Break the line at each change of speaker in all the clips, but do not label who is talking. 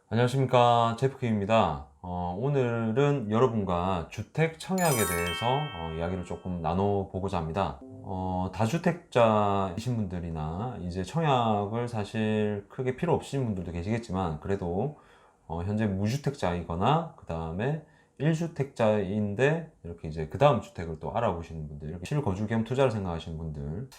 안녕하십니까, 제프킴입니다. 오늘은 여러분과 주택 청약에 대해서 이야기를 조금 나눠보고자 합니다. 다주택자이신 분들이나 이제 청약을 사실 크게 필요 없으신 분들도 계시겠지만, 그래도 현재 무주택자이거나 그 다음에 1주택자인데 이렇게 이제 그 다음 주택을 또 알아보시는 분들, 이렇게 실거주 겸 투자를 생각하시는 분들,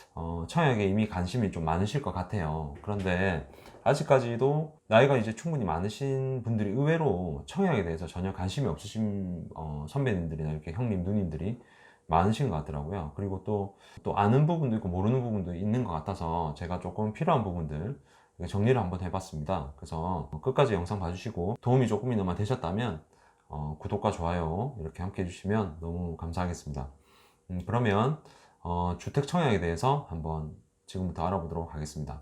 청약에 이미 관심이 좀 많으실 것 같아요. 그런데 아직까지도 나이가 이제 충분히 많으신 분들이 의외로 청약에 대해서 전혀 관심이 없으신 선배님들이나 이렇게 형님, 누님들이 많으신 것 같더라고요. 그리고 또 아는 부분도 있고 모르는 부분도 있는 것 같아서 제가 조금 필요한 부분들 정리를 한번 해봤습니다. 그래서 끝까지 영상 봐주시고 도움이 조금이나마 되셨다면 구독과 좋아요 이렇게 함께 해주시면 너무 감사하겠습니다. 그러면 주택 청약에 대해서 한번 지금부터 알아보도록 하겠습니다.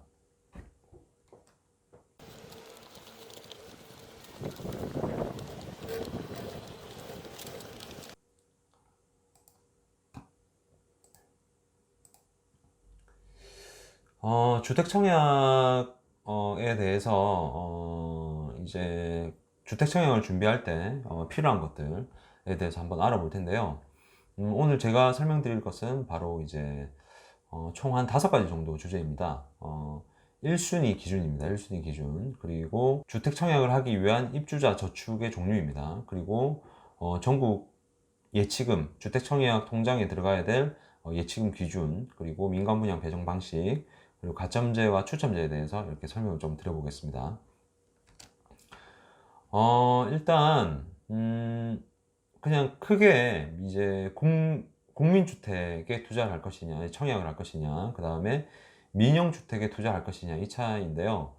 주택 청약에 대해서 이제 주택 청약을 준비할 때 필요한 것들에 대해서 한번 알아볼 텐데요. 오늘 제가 설명드릴 것은 바로 이제 총 한 5가지 정도 주제입니다. 1순위 기준입니다. 1순위 기준. 그리고 주택 청약을 하기 위한 입주자 저축의 종류입니다. 그리고 전국 예치금, 주택 청약 통장에 들어가야 될 예치금 기준, 그리고 민간 분양 배정 방식, 그리고 가점제와 추첨제에 대해서 이렇게 설명을 좀 드려보겠습니다. 일단 그냥 크게 이제 국민주택에 투자를 할 것이냐, 청약을 할 것이냐, 그 다음에 민영주택에 투자할 것이냐, 이 차이인데요.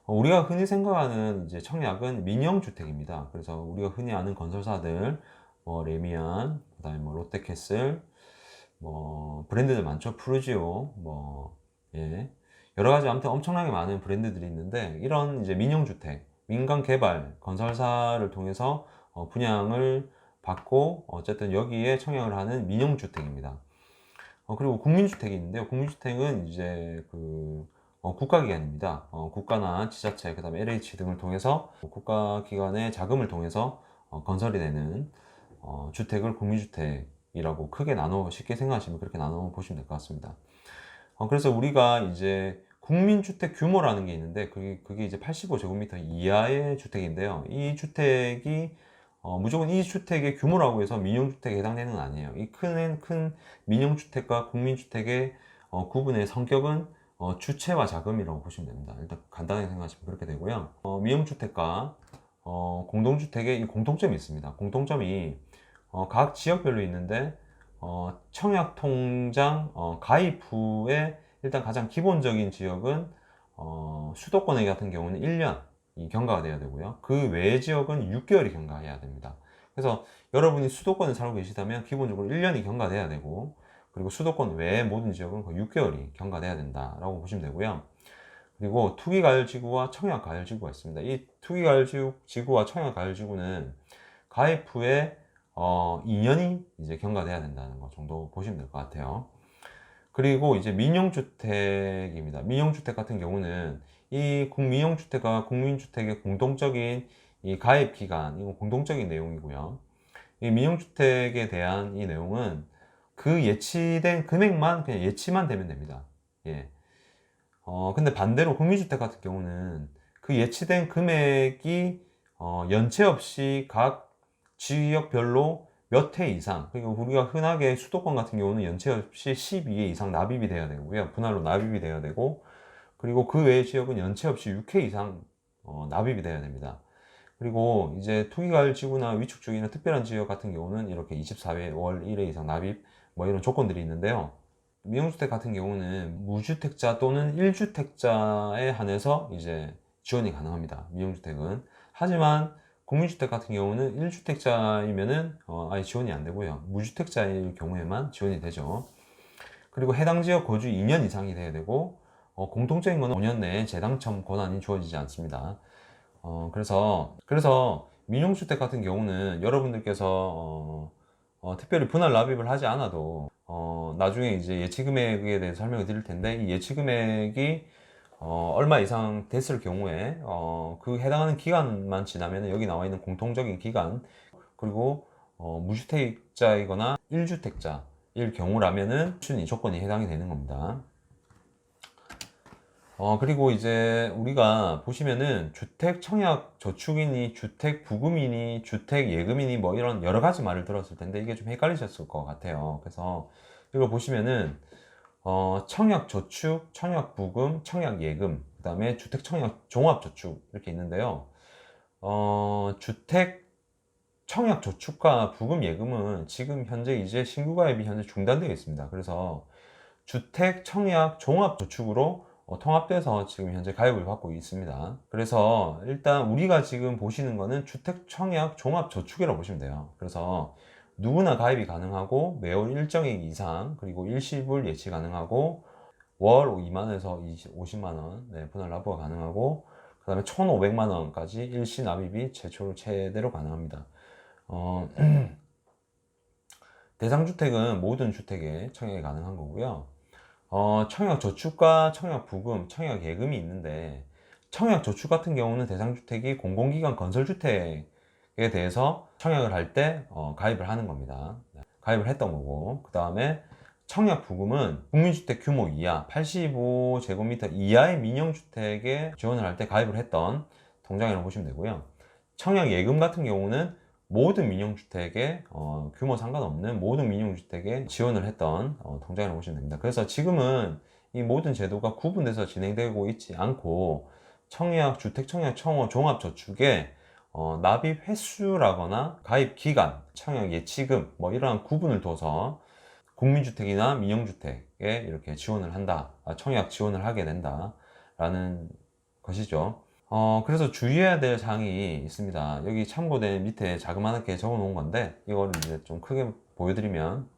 우리가 흔히 생각하는 이제 청약은 민영주택입니다. 그래서 우리가 흔히 아는 건설사들, 뭐 레미안, 그다음에 뭐 롯데캐슬, 뭐 브랜드들 많죠. 푸르지오, 뭐 예. 여러 가지 아무튼 엄청나게 많은 브랜드들이 있는데 이런 이제 민영주택, 민간 개발 건설사를 통해서 분양을 받고 어쨌든 여기에 청약을 하는 민영주택입니다. 그리고 국민주택이 있는데요. 국민주택은 이제 국가기관입니다. 국가나 지자체, 그 다음에 LH 등을 통해서 국가기관의 자금을 통해서 건설이 되는 주택을 국민주택이라고 크게 나눠 쉽게 생각하시면 그렇게 나눠 보시면 될 것 같습니다. 그래서 우리가 이제 국민주택 규모라는 게 있는데 그게 이제 85제곱미터 이하의 주택인데요. 이 주택이 무조건 이 주택의 규모라고 해서 민영주택에 해당되는 건 아니에요. 이 큰 민영주택과 국민주택의 구분의 성격은 주체와 자금이라고 보시면 됩니다. 일단 간단하게 생각하시면 그렇게 되고요. 민영주택과 공동주택의 이 공통점이 있습니다. 공통점이 각 지역별로 있는데 청약통장 가입 후에 일단 가장 기본적인 지역은 수도권에 같은 경우는 1년 이 경과가 돼야 되고요. 그 외의 지역은 6개월이 경과해야 됩니다. 그래서 여러분이 수도권에 살고 계시다면 기본적으로 1년이 경과돼야 되고, 그리고 수도권 외의 모든 지역은 거의 6개월이 경과돼야 된다라고 보시면 되고요. 그리고 투기가열지구와 청약가열지구가 있습니다. 이 투기가열지구와 청약가열지구는 가입 후에 2년이 이제 경과돼야 된다는 것 정도 보시면 될 것 같아요. 그리고 이제 민영주택입니다. 민영주택 같은 경우는 이 민영주택과 국민주택의 공동적인 이 가입 기간, 이거 공동적인 내용이고요. 이 민영주택에 대한 이 내용은 그 예치된 금액만 그냥 예치만 되면 됩니다. 예. 근데 반대로 국민주택 같은 경우는 그 예치된 금액이 연체 없이 각 지역별로 몇 회 이상, 그리고 우리가 흔하게 수도권 같은 경우는 연체 없이 12회 이상 납입이 돼야 되고요. 분할로 납입이 돼야 되고, 그리고 그 외의 지역은 연체 없이 6회 이상 납입이 돼야 됩니다. 그리고 이제 투기가열 지구나 위축적이나 특별한 지역 같은 경우는 이렇게 24회 월 1회 이상 납입 뭐 이런 조건들이 있는데요. 민영주택 같은 경우는 무주택자 또는 1주택자에 한해서 이제 지원이 가능합니다. 민영주택은. 하지만 국민주택 같은 경우는 1주택자이면은 아예 지원이 안 되고요. 무주택자일 경우에만 지원이 되죠. 그리고 해당 지역 거주 2년 이상이 돼야 되고, 공통적인 건 5년 내에 재당첨 권한이 주어지지 않습니다. 그래서 민영주택 같은 경우는 여러분들께서 특별히 분할 납입을 하지 않아도 나중에 이제 예치 금액에 대해서 설명을 드릴 텐데, 이 예치 금액이 얼마 이상 됐을 경우에 그 해당하는 기간만 지나면 여기 나와 있는 공통적인 기간, 그리고 무주택자이거나 1주택자일 경우라면은 이 조건이 해당이 되는 겁니다. 그리고 이제 우리가 보시면은 주택 청약 저축이니 주택 부금이니 주택 예금이니 뭐 이런 여러 가지 말을 들었을 텐데 이게 좀 헷갈리셨을 것 같아요. 그래서 이걸 보시면은 청약 저축, 청약 부금, 청약 예금, 그 다음에 주택 청약 종합 저축 이렇게 있는데요. 주택 청약 저축과 부금 예금은 지금 현재 이제 신규 가입이 현재 중단되어 있습니다. 그래서 주택 청약 종합 저축으로 통합돼서 지금 현재 가입을 받고 있습니다. 그래서 일단 우리가 지금 보시는 거는 주택 청약 종합 저축이라고 보시면 돼요. 그래서 누구나 가입이 가능하고 매월 일정액 이상, 그리고 일시불 예치 가능하고 월 2만 원에서 50만 원 분할 납부가 가능하고, 그 다음에 1,500만 원까지 일시 납입이 최대로 가능합니다. 대상주택은 모든 주택에 청약이 가능한 거고요. 청약 저축과 청약 부금, 청약 예금이 있는데, 청약 저축 같은 경우는 대상주택이 공공기관 건설주택에 대해서 청약을 할 때 가입을 하는 겁니다. 가입을 했던 거고, 그 다음에 청약 부금은 국민주택 규모 이하 85제곱미터 이하의 민영주택에 지원을 할 때 가입을 했던 통장이라고 보시면 되고요. 청약 예금 같은 경우는 모든 민영주택에 규모 상관없는 모든 민영주택에 지원을 했던 통장이라고 보시면 됩니다. 그래서 지금은 이 모든 제도가 구분돼서 진행되고 있지 않고 청약, 주택청약, 청어, 종합저축에 납입 횟수라거나 가입 기간, 청약 예치금 뭐 이러한 구분을 둬서 국민주택이나 민영주택에 이렇게 지원을 한다, 청약 지원을 하게 된다 라는 것이죠. 그래서 주의해야 될 사항이 있습니다. 여기 참고된 밑에 자그마하게 적어 놓은 건데 이거를 이제 좀 크게 보여드리면,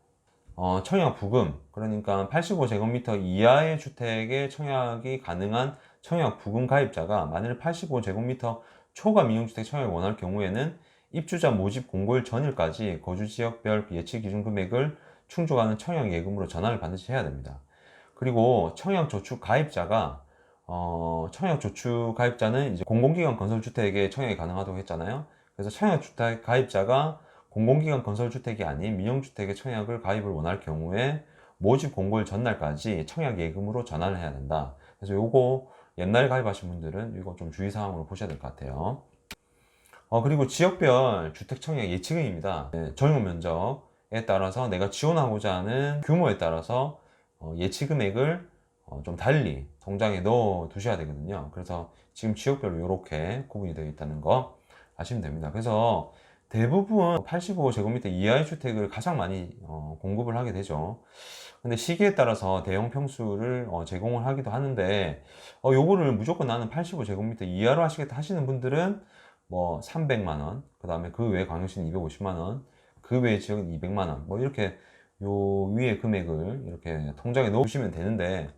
청약 부금, 그러니까 85제곱미터 이하의 주택에 청약이 가능한 청약 부금 가입자가 만일 85제곱미터 초과 민영주택 청약을 원할 경우에는 입주자 모집 공고일 전일까지 거주지역별 예치 기준 금액을 충족하는 청약 예금으로 전환을 반드시 해야 됩니다. 그리고 청약 저축 가입자가 청약 저축 가입자는 이제 공공기관 건설주택에 청약이 가능하다고 했잖아요. 그래서 청약주택 가입자가 공공기관 건설주택이 아닌 민영주택에 청약을 가입을 원할 경우에 모집 공고일 전날까지 청약 예금으로 전환을 해야 된다. 그래서 요거 옛날에 가입하신 분들은 이거 좀 주의사항으로 보셔야 될 것 같아요. 그리고 지역별 주택 청약 예치금입니다. 네, 적용 면적에 따라서 내가 지원하고자 하는 규모에 따라서 예치 금액을 좀 달리 통장에 넣어 두셔야 되거든요. 그래서 지금 지역별로 이렇게 구분이 되어 있다는 거 아시면 됩니다. 그래서 대부분 85제곱미터 이하의 주택을 가장 많이 공급을 하게 되죠. 근데 시기에 따라서 대형 평수를 제공을 하기도 하는데, 요거를 무조건 나는 85제곱미터 이하로 하시겠다 하시는 분들은 뭐 300만원, 그 다음에 그 외 광역시는 250만원, 그 외 지역은 200만원, 뭐 이렇게 요 위에 금액을 이렇게 통장에 넣으시면 되는데,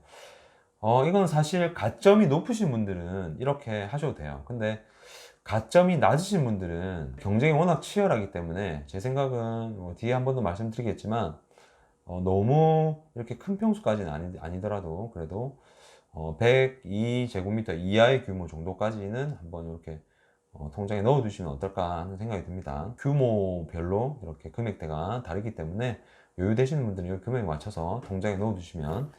이건 사실 가점이 높으신 분들은 이렇게 하셔도 돼요. 근데 가점이 낮으신 분들은 경쟁이 워낙 치열하기 때문에 제 생각은 뭐 뒤에 한 번 더 말씀드리겠지만, 너무 이렇게 큰 평수까지는 아니더라도 그래도 102제곱미터 이하의 규모 정도까지는 한번 이렇게 통장에 넣어 두시면 어떨까 하는 생각이 듭니다. 규모별로 이렇게 금액대가 다르기 때문에 여유되시는 분들은 이 금액에 맞춰서 통장에 넣어 두시면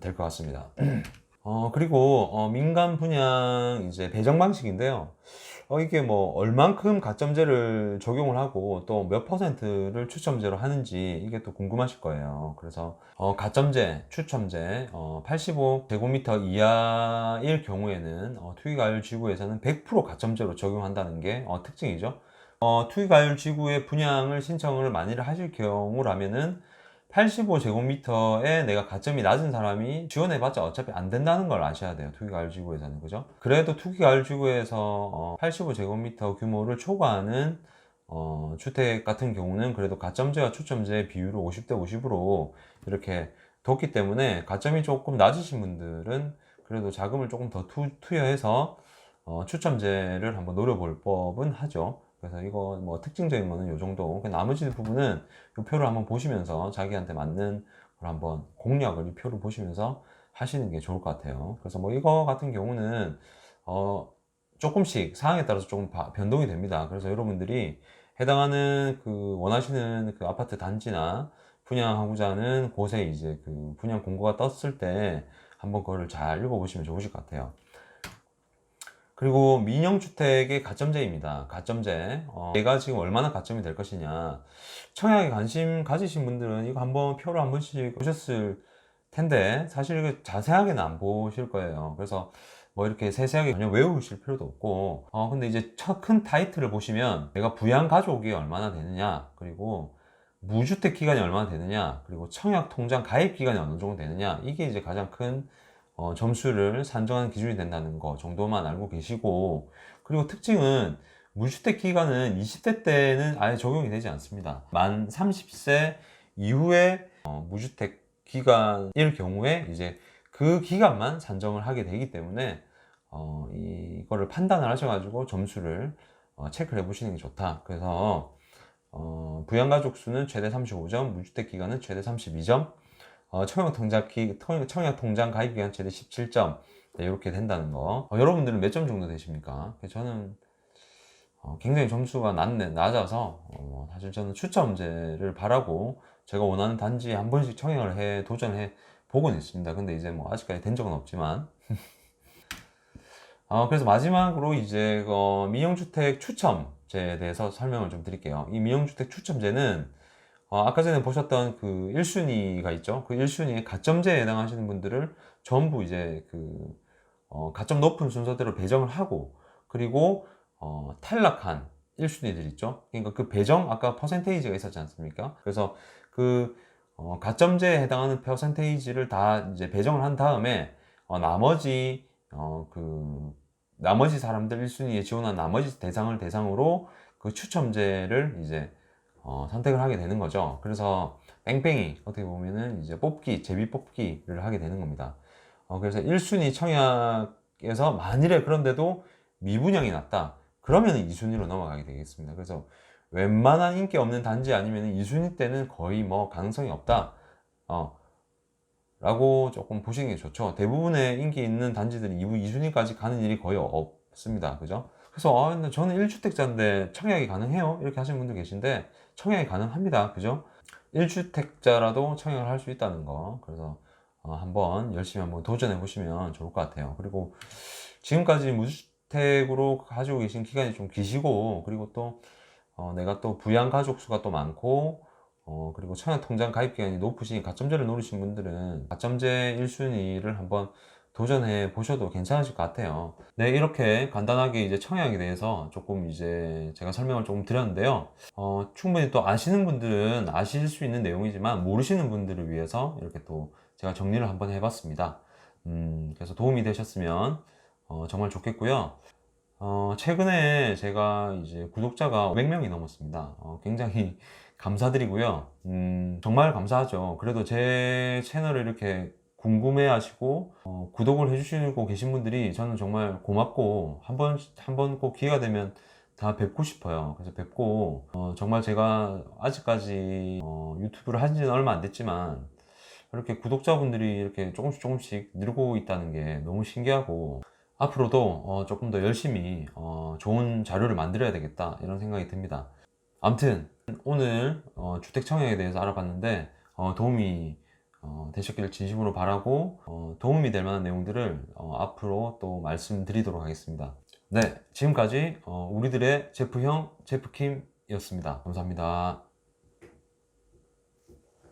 될 것 같습니다. 그리고 민간 분양 이제 배정 방식인데요. 이게 뭐 얼만큼 가점제를 적용을 하고 또 몇 퍼센트를 추첨제로 하는지 이게 또 궁금하실 거예요. 그래서 가점제, 추첨제 85제곱미터 이하일 경우에는 투기과열지구에서는 100% 가점제로 적용한다는 게 특징이죠. 투기과열지구의 분양을 신청을 만일 하실 경우라면은 85제곱미터에 내가 가점이 낮은 사람이 지원해봤자 어차피 안 된다는 걸 아셔야 돼요. 투기가을지구에서는. 그죠? 그래도 투기가을지구에서 85제곱미터 규모를 초과하는 주택 같은 경우는 그래도 가점제와 추첨제 비율을 50대 50으로 이렇게 뒀기 때문에 가점이 조금 낮으신 분들은 그래도 자금을 조금 더 투여해서 추첨제를 한번 노려볼 법은 하죠. 그래서 이거 뭐 특징적인 거는 이 정도. 나머지 부분은 이 표를 한번 보시면서 자기한테 맞는 걸 한번 공략을 이 표를 보시면서 하시는 게 좋을 것 같아요. 그래서 뭐 이거 같은 경우는 조금씩 상황에 따라서 조금 변동이 됩니다. 그래서 여러분들이 해당하는 그 원하시는 그 아파트 단지나 분양하고자 하는 곳에 이제 그 분양 공고가 떴을 때 한번 그거를 잘 읽어보시면 좋으실 것 같아요. 그리고 민영주택의 가점제입니다. 가점제. 얘가 지금 얼마나 가점이 될 것이냐. 청약에 관심 가지신 분들은 이거 한번 표로 한 번씩 보셨을 텐데, 사실 이거 자세하게는 안 보실 거예요. 그래서 뭐 이렇게 세세하게 전혀 외우실 필요도 없고, 근데 이제 큰 타이틀을 보시면 내가 부양가족이 얼마나 되느냐, 그리고 무주택 기간이 얼마나 되느냐, 그리고 청약 통장 가입 기간이 어느 정도 되느냐, 이게 이제 가장 큰 점수를 산정하는 기준이 된다는 거 정도만 알고 계시고, 그리고 특징은 무주택 기간은 20대 때는 아예 적용이 되지 않습니다. 만 30세 이후에 무주택 기간일 경우에 이제 그 기간만 산정을 하게 되기 때문에 이거를 판단을 하셔가지고 점수를 체크를 해보시는 게 좋다. 그래서 부양가족 수는 최대 35점, 무주택 기간은 최대 32점, 청약 통장 가입 기간 최대 17점, 네, 이렇게 된다는 거. 여러분들은 몇 점 정도 되십니까? 저는 굉장히 점수가 낮아서 사실 저는 추첨제를 바라고 제가 원하는 단지에 한 번씩 청약을 도전해 보곤 있습니다. 근데 이제 뭐 아직까지 된 적은 없지만 그래서 마지막으로 이제 민영주택 추첨제에 대해서 설명을 좀 드릴게요. 이 민영주택 추첨제는 아까 전에 보셨던 그 1순위가 있죠. 그 1순위의 가점제에 해당하시는 분들을 전부 이제 가점 높은 순서대로 배정을 하고, 그리고 탈락한 1순위들 있죠. 그러니까 그 배정, 아까 퍼센테이지가 있었지 않습니까? 그래서 그 가점제에 해당하는 퍼센테이지를 다 이제 배정을 한 다음에 나머지 사람들 1순위에 지원한 나머지 대상으로 그 추첨제를 이제 선택을 하게 되는 거죠. 그래서 뺑뺑이 어떻게 보면은 이제 제비 뽑기를 하게 되는 겁니다. 그래서 1순위 청약에서 만일에 그런데도 미분양이 났다, 그러면 2순위로 넘어가게 되겠습니다. 그래서 웬만한 인기 없는 단지 아니면 2순위 때는 거의 뭐 가능성이 없다 라고 조금 보시는 게 좋죠. 대부분의 인기 있는 단지들이 2순위까지 가는 일이 거의 없습니다. 그죠? 그래서 근데 저는 1주택자인데 청약이 가능해요? 이렇게 하시는 분들 계신데, 청약이 가능합니다. 그죠? 1주택자라도 청약을 할 수 있다는 거. 그래서 열심히 한번 도전해 보시면 좋을 것 같아요. 그리고 지금까지 무주택으로 가지고 계신 기간이 좀 기시고, 그리고 또 내가 또 부양 가족 수가 또 많고, 그리고 청약 통장 가입 기간이 높으신 가점제를 노리신 분들은 가점제 1순위를 한번 도전해 보셔도 괜찮으실 것 같아요. 네, 이렇게 간단하게 이제 청약에 대해서 조금 이제 제가 설명을 조금 드렸는데요. 충분히 또 아시는 분들은 아실 수 있는 내용이지만 모르시는 분들을 위해서 이렇게 또 제가 정리를 한번 해봤습니다. 그래서 도움이 되셨으면 정말 좋겠고요. 최근에 제가 이제 구독자가 500명이 넘었습니다. 굉장히 감사드리고요. 정말 감사하죠. 그래도 제 채널을 이렇게 궁금해 하시고, 구독을 해주시고 계신 분들이 저는 정말 고맙고, 한번 꼭 기회가 되면 다 뵙고 싶어요. 그래서 뵙고, 정말 제가 아직까지, 유튜브를 한 지는 얼마 안 됐지만, 이렇게 구독자분들이 이렇게 조금씩 늘고 있다는 게 너무 신기하고, 앞으로도 조금 더 열심히 좋은 자료를 만들어야 되겠다, 이런 생각이 듭니다. 아무튼 오늘 주택 청약에 대해서 알아봤는데 도움이 되셨기를 진심으로 바라고, 도움이 될 만한 내용들을 앞으로 또 말씀드리도록 하겠습니다. 네, 지금까지 우리들의 제프형 제프킴이었습니다. 감사합니다.